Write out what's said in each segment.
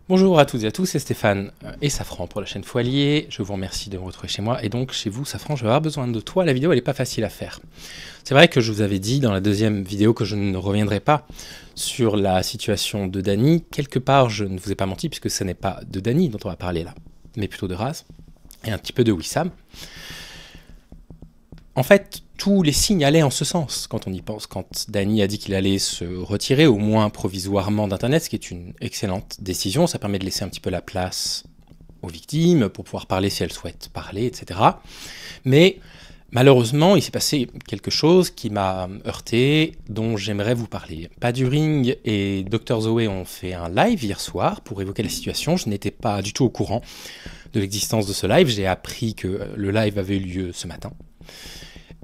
Bonjour à toutes et à tous, c'est Stéphane et Safran pour la chaîne Foilier. Je vous remercie de me retrouver chez moi. Et donc chez vous, Safran, je vais avoir besoin de toi. La vidéo, elle n'est pas facile à faire. C'est vrai que je vous avais dit dans la deuxième vidéo que je ne reviendrai pas sur la situation de Dany. Quelque part, je ne vous ai pas menti puisque ce n'est pas de Dany dont on va parler là, mais plutôt de Raz et un petit peu de Wissam. En fait, tous les signes allaient en ce sens quand on y pense. Quand Dany a dit qu'il allait se retirer, au moins provisoirement d'Internet, ce qui est une excellente décision, ça permet de laisser un petit peu la place aux victimes pour pouvoir parler si elles souhaitent parler, etc. Mais malheureusement, il s'est passé quelque chose qui m'a heurté, dont j'aimerais vous parler. Paduring et Dr Zoé ont fait un live hier soir pour évoquer la situation. Je n'étais pas du tout au courant de l'existence de ce live. J'ai appris que le live avait eu lieu ce matin.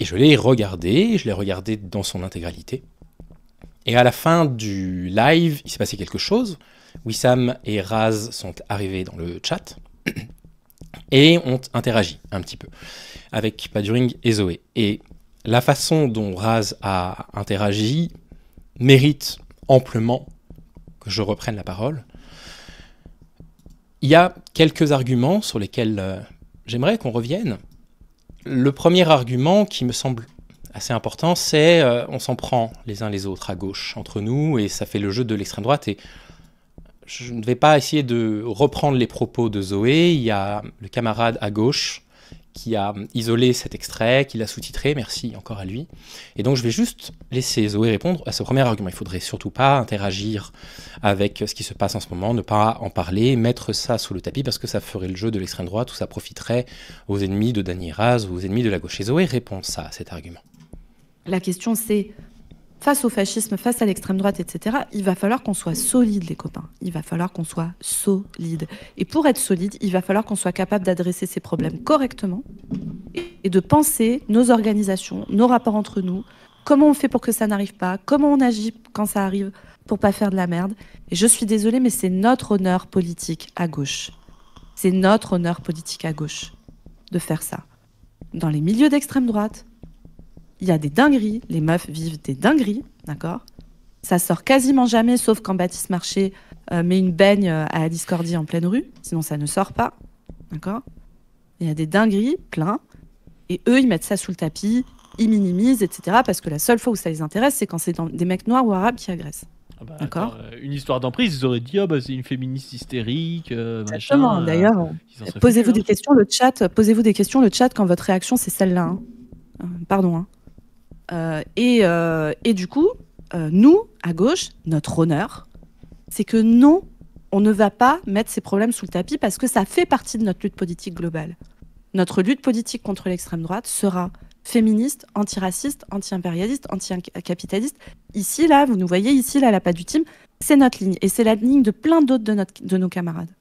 Et je l'ai regardé dans son intégralité. Et à la fin du live, il s'est passé quelque chose. Wissam et Raz sont arrivés dans le chat et ont interagi un petit peu avec Paduring et Zoé. Et la façon dont Raz a interagi mérite amplement que je reprenne la parole. Il y a quelques arguments sur lesquels j'aimerais qu'on revienne. Le premier argument qui me semble assez important, c'est on s'en prend les uns les autres à gauche entre nous et ça fait le jeu de l'extrême droite. Et je ne vais pas essayer de reprendre les propos de Zoé. Il y a le camarade à gauche qui a isolé cet extrait, qui l'a sous-titré, merci encore à lui. Et donc je vais juste laisser Zoé répondre à ce premier argument. Il ne faudrait surtout pas interagir avec ce qui se passe en ce moment, ne pas en parler, mettre ça sous le tapis parce que ça ferait le jeu de l'extrême droite où ça profiterait aux ennemis de Dany Raz ou aux ennemis de la gauche. Et Zoé répond ça à cet argument. La question c'est, face au fascisme, face à l'extrême droite, etc., il va falloir qu'on soit solide, les copains. Il va falloir qu'on soit solide. Et pour être solide, il va falloir qu'on soit capable d'adresser ces problèmes correctement et de penser nos organisations, nos rapports entre nous, comment on fait pour que ça n'arrive pas, comment on agit quand ça arrive pour pas faire de la merde. Et je suis désolée, mais c'est notre honneur politique à gauche. C'est notre honneur politique à gauche de faire ça. Dans les milieux d'extrême droite, il y a des dingueries, les meufs vivent des dingueries, d'accord? Ça sort quasiment jamais, sauf quand Baptiste Marché met une baigne à la Discordie en pleine rue, sinon ça ne sort pas, d'accord? Il y a des dingueries, plein, et eux, ils mettent ça sous le tapis, ils minimisent, etc., parce que la seule fois où ça les intéresse, c'est quand c'est des mecs noirs ou arabes qui agressent. Ah bah, d'accord? Une histoire d'emprise, ils auraient dit c'est une féministe hystérique, Exactement, machin. d'ailleurs, Ils en seraient posez-vous foutus, des questions, le chat, posez-vous des questions, le chat, quand votre réaction, c'est celle-là. Hein. Pardon, hein. Et du coup, nous, à gauche, notre honneur, c'est que non, on ne va pas mettre ces problèmes sous le tapis parce que ça fait partie de notre lutte politique globale. Notre lutte politique contre l'extrême droite sera féministe, antiraciste, anti-impérialiste, anti-capitaliste. Ici, là, vous nous voyez, ici, là, la patte du team, c'est notre ligne. Et c'est la ligne de plein d'autres de nos camarades.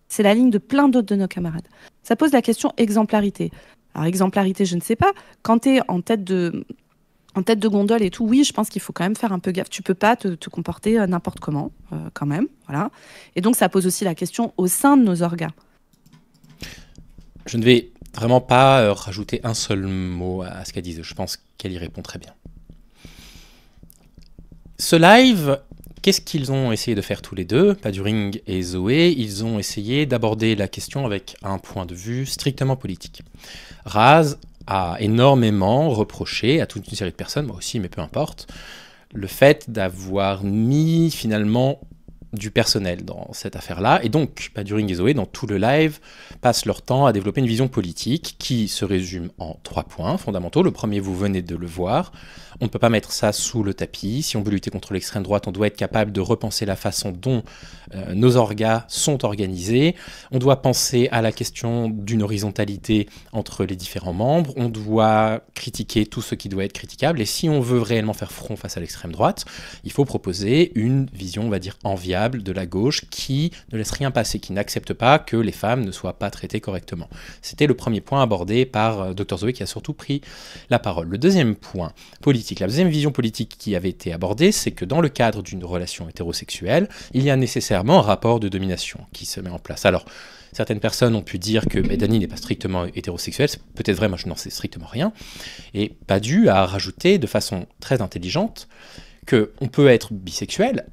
C'est la ligne de plein d'autres de nos camarades. Ça pose la question exemplarité. Alors, exemplarité, je ne sais pas. Quand tu es en tête de gondole et tout, oui, je pense qu'il faut quand même faire un peu gaffe. Tu peux pas te comporter n'importe comment, quand même, voilà. Et donc, ça pose aussi la question au sein de nos organes. Je ne vais vraiment pas rajouter un seul mot à ce qu'elle disait. Je pense qu'elle y répond très bien. Ce live, qu'est-ce qu'ils ont essayé de faire tous les deux, Paduring et Zoé? Ils ont essayé d'aborder la question avec un point de vue strictement politique. Raz a énormément reproché à toute une série de personnes, moi aussi, mais peu importe, le fait d'avoir mis finalement du personnel dans cette affaire-là. Et donc, Paduring et Zoé, dans tout le live, passent leur temps à développer une vision politique qui se résume en 3 points fondamentaux. Le premier, vous venez de le voir. On ne peut pas mettre ça sous le tapis. Si on veut lutter contre l'extrême droite, on doit être capable de repenser la façon dont nos orgas sont organisés. On doit penser à la question d'une horizontalité entre les différents membres. On doit critiquer tout ce qui doit être critiquable. Et si on veut réellement faire front face à l'extrême droite, il faut proposer une vision, on va dire, enviable de la gauche qui ne laisse rien passer, qui n'accepte pas que les femmes ne soient pas traitées correctement. C'était le premier point abordé par Dr Zoé qui a surtout pris la parole. Le deuxième point politique, la deuxième vision politique qui avait été abordée, c'est que dans le cadre d'une relation hétérosexuelle, il y a nécessairement un rapport de domination qui se met en place. Alors, certaines personnes ont pu dire que Dany n'est pas strictement hétérosexuel, c'est peut-être vrai, moi je n'en sais strictement rien, et Padu a rajouté de façon très intelligente qu'on peut être bisexuel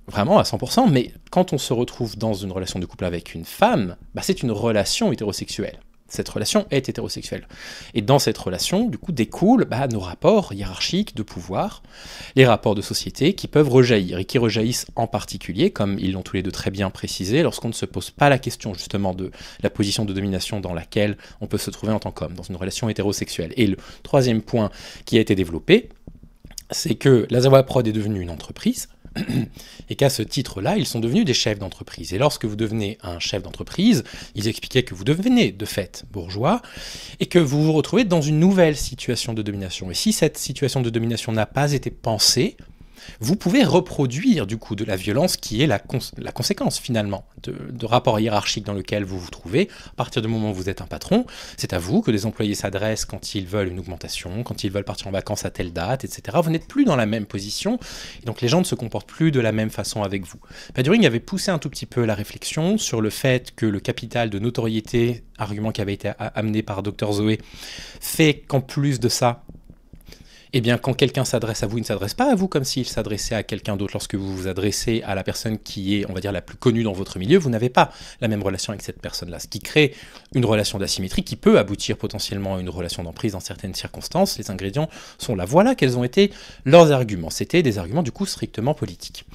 vraiment à 100%, mais quand on se retrouve dans une relation de couple avec une femme, c'est une relation hétérosexuelle. Cette relation est hétérosexuelle. Et dans cette relation, du coup, découlent nos rapports hiérarchiques de pouvoir, les rapports de société qui peuvent rejaillir, et qui rejaillissent en particulier, comme ils l'ont tous les deux très bien précisé, lorsqu'on ne se pose pas la question justement de la position de domination dans laquelle on peut se trouver en tant qu'homme, dans une relation hétérosexuelle. Et le troisième point qui a été développé, c'est que la Zawa Prod est devenue une entreprise, et qu'à ce titre-là, ils sont devenus des chefs d'entreprise. Et lorsque vous devenez un chef d'entreprise, ils expliquaient que vous devenez de fait bourgeois, et que vous vous retrouvez dans une nouvelle situation de domination. Et si cette situation de domination n'a pas été pensée, vous pouvez reproduire du coup de la violence qui est la conséquence finalement de rapports hiérarchiques dans lequel vous vous trouvez. À partir du moment où vous êtes un patron, c'est à vous que les employés s'adressent quand ils veulent une augmentation, quand ils veulent partir en vacances à telle date, etc. Vous n'êtes plus dans la même position, et donc les gens ne se comportent plus de la même façon avec vous. Paduring avait poussé un tout petit peu la réflexion sur le fait que le capital de notoriété, argument qui avait été amené par Dr Zoé, fait qu'en plus de ça, eh bien, quand quelqu'un s'adresse à vous, il ne s'adresse pas à vous comme s'il s'adressait à quelqu'un d'autre. Lorsque vous vous adressez à la personne qui est, on va dire, la plus connue dans votre milieu, vous n'avez pas la même relation avec cette personne-là, ce qui crée une relation d'asymétrie qui peut aboutir potentiellement à une relation d'emprise dans certaines circonstances. Les ingrédients sont là. Voilà quels ont été leurs arguments. C'était des arguments, du coup, strictement politiques.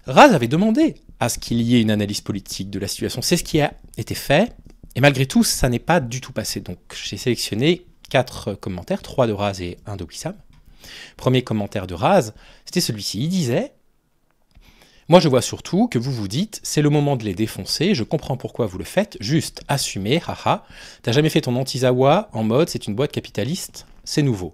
Raz avait demandé à ce qu'il y ait une analyse politique de la situation. C'est ce qui a été fait, et malgré tout, ça n'est pas du tout passé. Donc, j'ai sélectionné 4 commentaires, 3 de Raz et 1 de Wissam. Premier commentaire de Raz, c'était celui-ci. Il disait « Moi, je vois surtout que vous vous dites, c'est le moment de les défoncer, je comprends pourquoi vous le faites, juste assumez, haha. T'as jamais fait ton anti-Zawa en mode, c'est une boîte capitaliste, c'est nouveau. »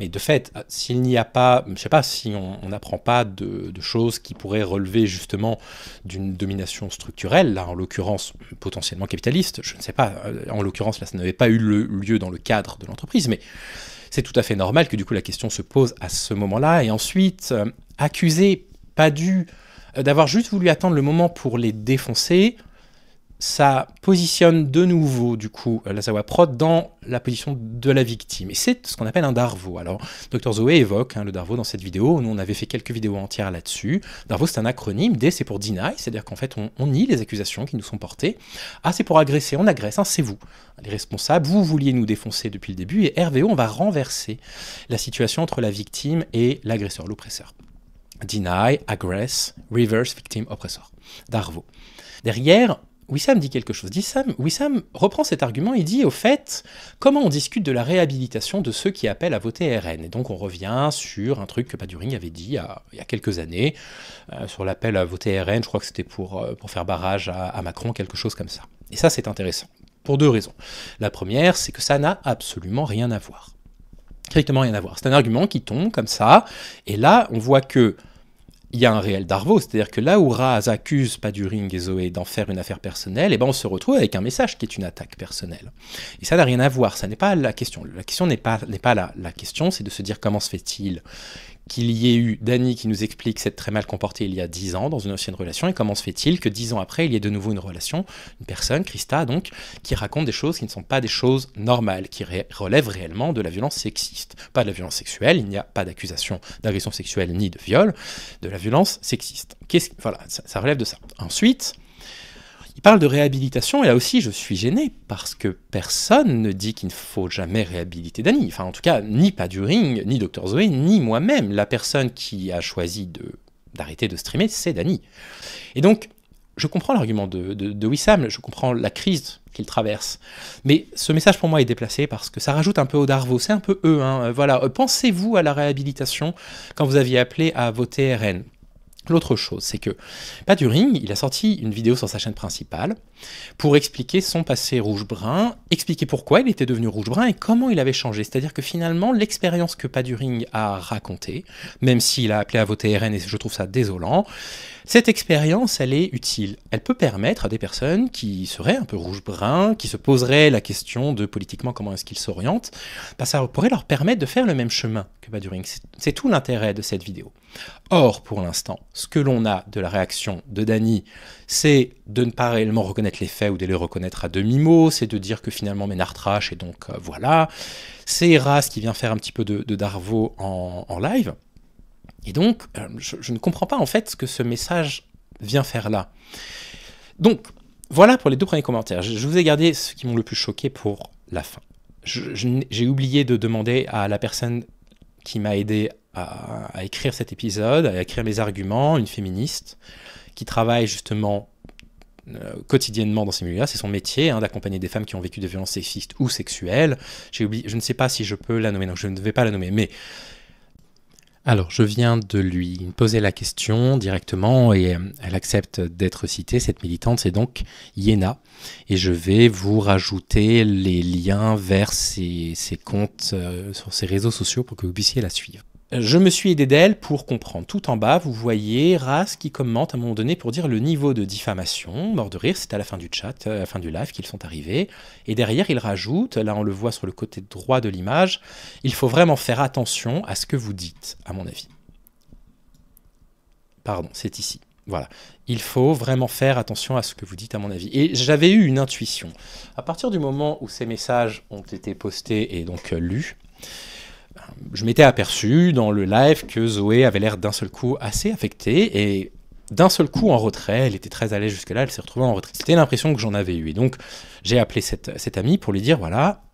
Mais de fait, s'il n'y a pas, je ne sais pas, si on n'apprend pas de choses qui pourraient relever justement d'une domination structurelle, là en l'occurrence potentiellement capitaliste, je ne sais pas, en l'occurrence là ça n'avait pas eu lieu dans le cadre de l'entreprise, mais c'est tout à fait normal que du coup la question se pose à ce moment-là, et ensuite accuser d'avoir juste voulu attendre le moment pour les défoncer, ça positionne de nouveau, du coup, la Zawa Prod dans la position de la victime. Et c'est ce qu'on appelle un Darvo. Alors, Dr Zoé évoque le Darvo dans cette vidéo. Nous, on avait fait quelques vidéos entières là-dessus. Darvo, c'est un acronyme. D, c'est pour deny, c'est-à-dire qu'en fait, on nie les accusations qui nous sont portées. A, c'est pour agresser. On agresse, c'est vous, les responsables. Vous vouliez nous défoncer depuis le début. Et RVO, on va renverser la situation entre la victime et l'agresseur, l'oppresseur. Deny, aggress, reverse, victim, oppressor. Darvo. Derrière, Wissam dit quelque chose. Wissam reprend cet argument, il dit au fait, comment on discute de la réhabilitation de ceux qui appellent à voter RN. Et donc on revient sur un truc que Paduring avait dit il y a quelques années, sur l'appel à voter RN, je crois que c'était pour faire barrage à Macron, quelque chose comme ça. Et ça c'est intéressant, pour 2 raisons. La première, c'est que ça n'a absolument rien à voir. Strictement rien à voir. C'est un argument qui tombe comme ça, et là on voit que il y a un réel Darvo, c'est-à-dire que là où Raz accuse Paduring et Zoé d'en faire une affaire personnelle, on se retrouve avec un message qui est une attaque personnelle. Et ça n'a rien à voir, ça n'est pas la question. La question n'est pas là. La question, c'est de se dire comment se fait-il qu'il y ait eu Dany qui nous explique s'être très mal comporté il y a 10 ans dans une ancienne relation, et comment se fait-il que 10 ans après, il y ait de nouveau une relation, une personne, Christa donc, qui raconte des choses qui ne sont pas des choses normales, qui relèvent réellement de la violence sexiste. Pas de la violence sexuelle, il n'y a pas d'accusation d'agression sexuelle ni de viol, de la violence sexiste. Voilà, ça relève de ça. Ensuite, il parle de réhabilitation, et là aussi je suis gêné, parce que personne ne dit qu'il ne faut jamais réhabiliter Dany. Enfin, en tout cas, ni Paduring, ni Dr Zoé, ni moi-même. La personne qui a choisi d'arrêter de streamer, c'est Dany. Et donc, je comprends l'argument de Wissam, je comprends la crise qu'il traverse. Mais ce message pour moi est déplacé parce que ça rajoute un peu au Darvo, c'est un peu eux. Voilà. Pensez-vous à la réhabilitation quand vous aviez appelé à voter RN ? L'autre chose, c'est que Paduring, il a sorti une vidéo sur sa chaîne principale pour expliquer son passé rouge-brun, expliquer pourquoi il était devenu rouge-brun et comment il avait changé. C'est-à-dire que finalement, l'expérience que Paduring a racontée, même s'il a appelé à voter RN et je trouve ça désolant, cette expérience, elle est utile. Elle peut permettre à des personnes qui seraient un peu rouge-brun, qui se poseraient la question de politiquement comment est-ce qu'ils s'orientent, ça pourrait leur permettre de faire le même chemin que Paduring. C'est tout l'intérêt de cette vidéo. Or, pour l'instant, ce que l'on a de la réaction de Dany, c'est de ne pas réellement reconnaître les faits ou de les reconnaître à demi-mot, c'est de dire que finalement Ménard trash et donc voilà. C'est Raz qui vient faire un petit peu de Darvo en live. Et donc, je ne comprends pas en fait ce que ce message vient faire là. Donc, voilà pour les 2 premiers commentaires. Je vous ai gardé ceux qui m'ont le plus choqué pour la fin. J'ai oublié de demander à la personne qui m'a aidé à écrire cet épisode, à écrire mes arguments, une féministe, qui travaille justement quotidiennement dans ces milieux-là. C'est son métier, d'accompagner des femmes qui ont vécu des violences sexistes ou sexuelles. J'ai oublié, je ne sais pas si je peux la nommer, donc je ne vais pas la nommer, mais... Alors, je viens de lui poser la question directement et elle accepte d'être citée. Cette militante, c'est donc Yéna. Et je vais vous rajouter les liens vers ses comptes sur ses réseaux sociaux pour que vous puissiez la suivre. Je me suis aidé d'elle pour comprendre. Tout en bas, vous voyez Raz qui commente à un moment donné pour dire le niveau de diffamation. Mort de rire, c'est à la fin du chat, à la fin du live qu'ils sont arrivés. Et derrière, il rajoute, là on le voit sur le côté droit de l'image, il faut vraiment faire attention à ce que vous dites, à mon avis. Pardon, c'est ici. Voilà. Il faut vraiment faire attention à ce que vous dites, à mon avis. Et j'avais eu une intuition. À partir du moment où ces messages ont été postés et donc lus, je m'étais aperçu dans le live que Zoé avait l'air d'un seul coup assez affectée et d'un seul coup en retrait. Elle était très à l'aise jusque-là, elle s'est retrouvée en retrait. C'était l'impression que j'en avais eue. Et donc, j'ai appelé cette amie pour lui dire, voilà,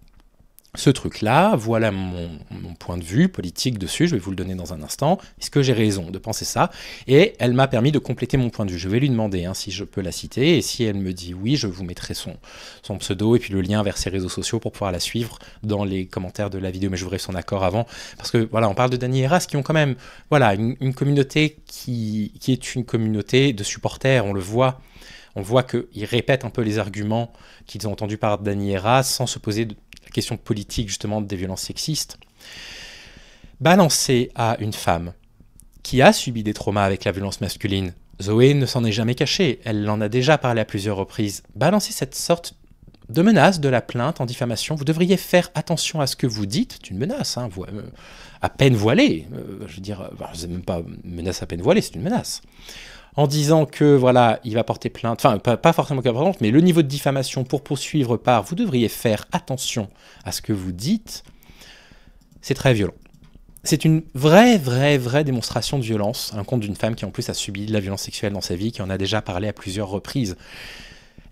ce truc-là, voilà mon point de vue politique dessus, je vais vous le donner dans un instant. Est-ce que j'ai raison de penser ça? Et elle m'a permis de compléter mon point de vue. Je vais lui demander si je peux la citer, et si elle me dit oui, je vous mettrai son pseudo et puis le lien vers ses réseaux sociaux pour pouvoir la suivre dans les commentaires de la vidéo, mais je voudrais son accord avant, parce que voilà, on parle de Dany et Raz qui ont quand même voilà, une communauté qui est une communauté de supporters, on le voit. On voit qu'ils répètent un peu les arguments qu'ils ont entendus par Dany et Raz sans se poser la question politique justement des violences sexistes. Balancer à une femme qui a subi des traumas avec la violence masculine, Zoé ne s'en est jamais cachée, elle en a déjà parlé à plusieurs reprises, balancer cette sorte de menace de la plainte en diffamation, vous devriez faire attention à ce que vous dites, c'est une menace, à peine voilée, je veux dire, c'est même pas une menace à peine voilée, c'est une menace. En disant que, voilà, il va porter plainte, enfin, pas forcément qu'il va porter plainte, mais le niveau de diffamation pour poursuivre par, vous devriez faire attention à ce que vous dites, c'est très violent. C'est une vraie démonstration de violence à l'encontre d'une femme qui, en plus, a subi de la violence sexuelle dans sa vie, qui en a déjà parlé à plusieurs reprises.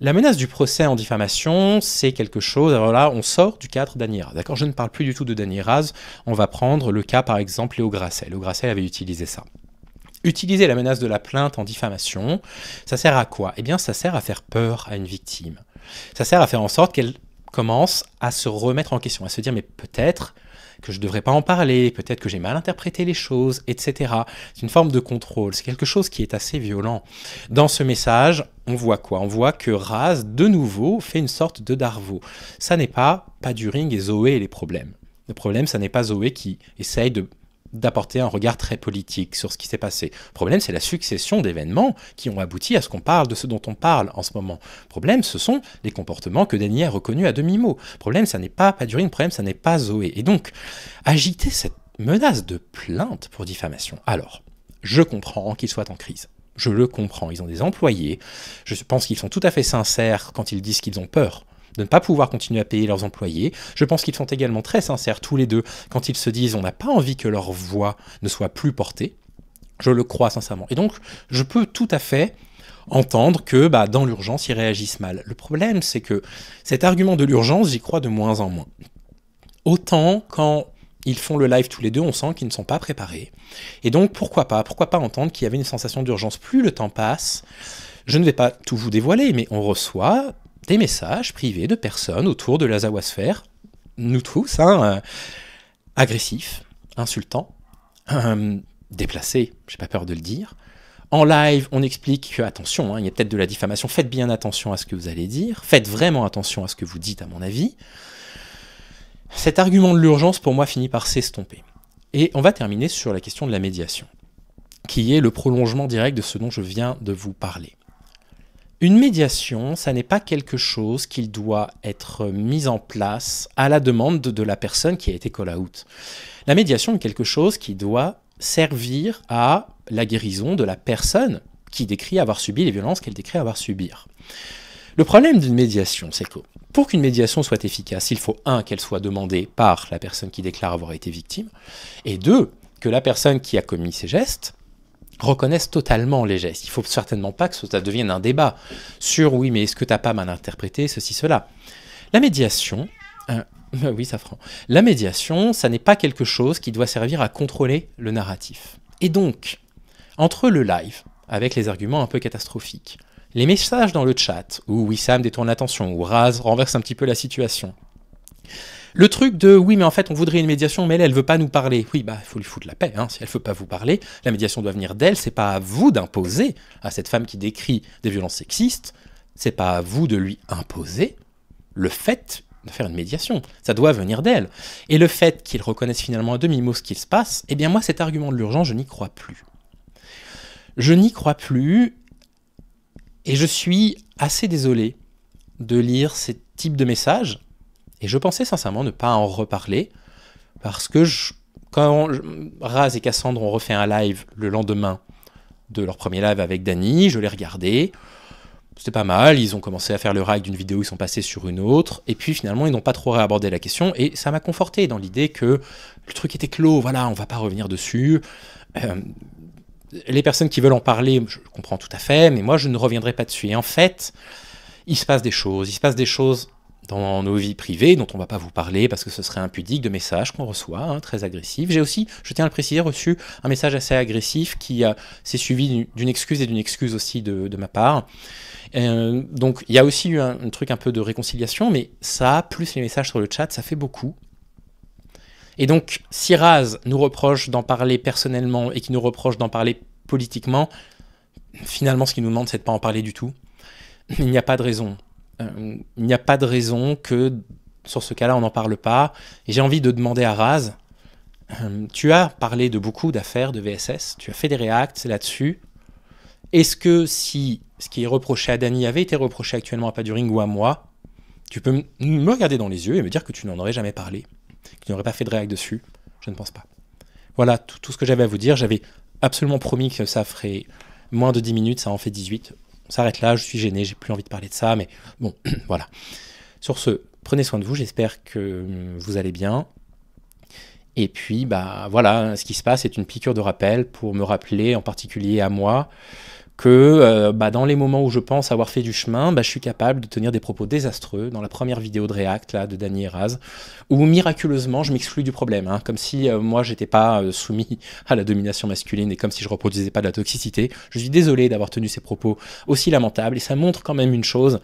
La menace du procès en diffamation, c'est quelque chose, alors là, on sort du cadre Dany et Raz, d'accord? Je ne parle plus du tout de Dany et Raz, on va prendre le cas, par exemple, Léo Grasset. Léo Grasset avait utilisé ça. Utiliser la menace de la plainte en diffamation, ça sert à quoi? Eh bien, ça sert à faire peur à une victime. Ça sert à faire en sorte qu'elle commence à se remettre en question, à se dire, mais peut-être que je ne devrais pas en parler, peut-être que j'ai mal interprété les choses, etc. C'est une forme de contrôle, c'est quelque chose qui est assez violent. Dans ce message, on voit quoi? On voit que Raz, de nouveau, fait une sorte de Darvo. Ça n'est pas Paduring et Zoé les problèmes. Le problème, ça n'est pas Zoé qui essaye d'apporter un regard très politique sur ce qui s'est passé. Le problème, c'est la succession d'événements qui ont abouti à ce qu'on parle de ce dont on parle en ce moment. Le problème, ce sont les comportements que Dany a reconnus à demi-mot. Le problème, ça n'est pas Paduring, le problème, ça n'est pas Zoé. Et donc, agiter cette menace de plainte pour diffamation. Alors, je comprends qu'ils soient en crise. Je le comprends. Ils ont des employés. Je pense qu'ils sont tout à fait sincères quand ils disent qu'ils ont peur de ne pas pouvoir continuer à payer leurs employés. Je pense qu'ils sont également très sincères tous les deux quand ils se disent on n'a pas envie que leur voix ne soit plus portée. Je le crois sincèrement. Et donc, je peux tout à fait entendre que dans l'urgence, ils réagissent mal. Le problème, c'est que cet argument de l'urgence, j'y crois de moins en moins. Autant quand ils font le live tous les deux, on sent qu'ils ne sont pas préparés. Et donc, pourquoi pas entendre qu'il y avait une sensation d'urgence. Plus le temps passe, je ne vais pas tout vous dévoiler, mais on reçoit des messages privés de personnes autour de la Zawasphère, nous tous, agressifs, insultants, déplacés, j'ai pas peur de le dire. En live, on explique que, attention, il y a peut-être de la diffamation, faites bien attention à ce que vous allez dire, faites vraiment attention à ce que vous dites, à mon avis. Cet argument de l'urgence, pour moi, finit par s'estomper. Et on va terminer sur la question de la médiation, qui est le prolongement direct de ce dont je viens de vous parler. Une médiation, ça n'est pas quelque chose qui doit être mis en place à la demande de la personne qui a été call-out. La médiation est quelque chose qui doit servir à la guérison de la personne qui décrit avoir subi les violences qu'elle décrit avoir subir. Le problème d'une médiation, c'est que pour qu'une médiation soit efficace, il faut qu'elle soit demandée par la personne qui déclare avoir été victime, et 2, que la personne qui a commis ces gestes reconnaisse totalement les gestes. Il ne faut certainement pas que ça devienne un débat sur oui, mais est-ce que tu n'as pas mal interprété ceci, cela. La médiation, oui, Safran. La médiation, ça n'est pas quelque chose qui doit servir à contrôler le narratif. Et donc, entre le live, avec les arguments un peu catastrophiques, les messages dans le chat, où Wissam détourne l'attention, où Raz renverse un petit peu la situation, le truc de oui, mais en fait, on voudrait une médiation, mais elle veut pas nous parler. Oui, bah, il faut lui foutre la paix. Hein. Si elle veut pas vous parler, la médiation doit venir d'elle. C'est pas à vous d'imposer à cette femme qui décrit des violences sexistes. C'est pas à vous de lui imposer le fait de faire une médiation. Ça doit venir d'elle. Et le fait qu'il reconnaisse finalement à demi-mot ce qu'il se passe, eh bien moi, cet argument de l'urgence, je n'y crois plus. Je n'y crois plus, et je suis assez désolé de lire ces types de messages. Et je pensais sincèrement ne pas en reparler, parce que quand Raz et Cassandre ont refait un live le lendemain de leur premier live avec Dany, je l'ai regardé, c'était pas mal, ils ont commencé à faire le rail d'une vidéo, ils sont passés sur une autre, et puis finalement ils n'ont pas trop réabordé la question, et ça m'a conforté dans l'idée que le truc était clos, voilà, on va pas revenir dessus. Les personnes qui veulent en parler, je comprends tout à fait, mais moi je ne reviendrai pas dessus. Et en fait, il se passe des choses dans nos vies privées, dont on ne va pas vous parler parce que ce serait impudique, de messages qu'on reçoit, hein, très agressifs. J'ai aussi, je tiens à le préciser, reçu un message assez agressif qui s'est suivi d'une excuse et d'une excuse aussi de ma part. Donc il y a aussi eu un truc un peu de réconciliation, mais ça, plus les messages sur le chat, ça fait beaucoup. Et donc, si Raz nous reproche d'en parler personnellement et qui nous reproche d'en parler politiquement, finalement, ce qu'il nous demande, c'est de ne pas en parler du tout. Il n'y a pas de raison. Il n'y a pas de raison que, sur ce cas-là, on n'en parle pas. Et j'ai envie de demander à Raz, tu as parlé de beaucoup d'affaires de VSS, tu as fait des réacts là-dessus. Est-ce que si ce qui est reproché à Dany avait été reproché actuellement à Paduring ou à moi, tu peux me regarder dans les yeux et me dire que tu n'en aurais jamais parlé, que tu n'aurais pas fait de réact dessus? Je ne pense pas. Voilà tout ce que j'avais à vous dire. J'avais absolument promis que ça ferait moins de 10 minutes, ça en fait 18. On s'arrête là, je suis gêné, j'ai plus envie de parler de ça, mais bon, voilà. Sur ce, prenez soin de vous, j'espère que vous allez bien. Et puis, bah voilà, ce qui se passe est une piqûre de rappel pour me rappeler, en particulier à moi, que dans les moments où je pense avoir fait du chemin, je suis capable de tenir des propos désastreux dans la première vidéo de React là, de Dany et Raz, où miraculeusement je m'exclus du problème, hein, comme si moi j'étais pas soumis à la domination masculine et comme si je reproduisais pas de la toxicité. Je suis désolé d'avoir tenu ces propos aussi lamentables, et ça montre quand même une chose,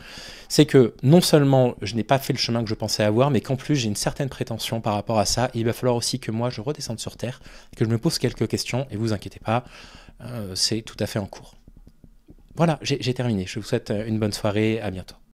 c'est que non seulement je n'ai pas fait le chemin que je pensais avoir, mais qu'en plus j'ai une certaine prétention par rapport à ça, et il va falloir aussi que moi je redescende sur terre, que je me pose quelques questions, et vous inquiétez pas, c'est tout à fait en cours. Voilà, j'ai terminé. Je vous souhaite une bonne soirée, à bientôt.